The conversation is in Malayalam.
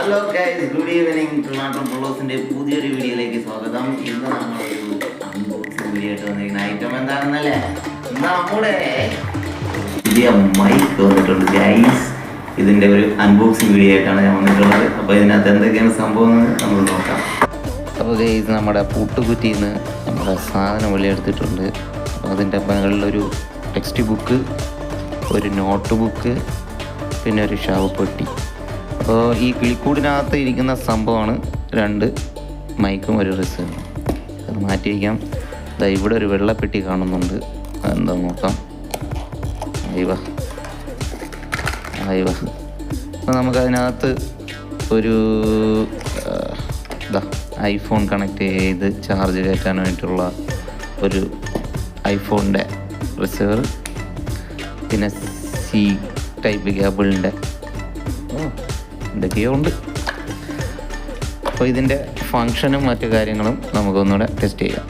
Hello guys, good evening. Trivandrum പൊള്ളോസിൻ്റെ പുതിയൊരു വീഡിയോയിലേക്ക് സ്വാഗതം. ഇന്ന് നമ്മളൊരു അൺബോക്സിംഗ് വീഡിയോ ആയിട്ട് വന്നിരിക്കുന്ന ഐറ്റം എന്താണെന്നല്ലേ, നമ്മുടെ പുതിയ മൈക്ക് വന്നിട്ടുണ്ട് ഗൈസ്. ഇതിൻ്റെ ഒരു അൺബോക്സിംഗ് വീഡിയോ ആയിട്ടാണ് ഞാൻ വന്നിട്ടുള്ളത്. അപ്പോൾ ഇതിനകത്ത് എന്തൊക്കെയാണ് സംഭവം എന്ന് നമ്മൾ നോക്കാം. അപ്പോൾ ഗൈസ്, നമ്മുടെ പൂട്ടുകുറ്റിയിൽ നിന്ന് നമ്മുടെ സാധനം വെളിയെടുത്തിട്ടുണ്ട്. അതിൻ്റെ മുകളിലൊരു ടെക്സ്റ്റ് ബുക്ക്, ഒരു നോട്ട് ബുക്ക്, പിന്നെ ഒരു ശവപ്പെട്ടി. അപ്പോൾ ഈ കിളിക്കൂടിനകത്ത് ഇരിക്കുന്ന സംഭവമാണ് 2 മൈക്കും ഒരു റിസീവറും. അത് മാറ്റി വയ്ക്കാം. ഇവിടെ ഒരു വെള്ളപ്പെട്ടി കാണുന്നുണ്ട്, എന്താ നോക്കാം. അയ്യോ. അപ്പോൾ നമുക്കതിനകത്ത് ഒരു ഐഫോൺ കണക്ട് ചെയ്ത് ചാർജ് കയറ്റാനായിട്ടുള്ള ഒരു ഐഫോണിൻ്റെ റിസീവർ, പിന്നെ സി ടൈപ്പ് കേബിളിൻ്റെ എന്തൊക്കെയോ ഉണ്ട്. അപ്പോൾ ഇതിൻ്റെ ഫങ്ഷനും മറ്റു കാര്യങ്ങളും നമുക്കൊന്നുകൂടെ ടെസ്റ്റ് ചെയ്യാം.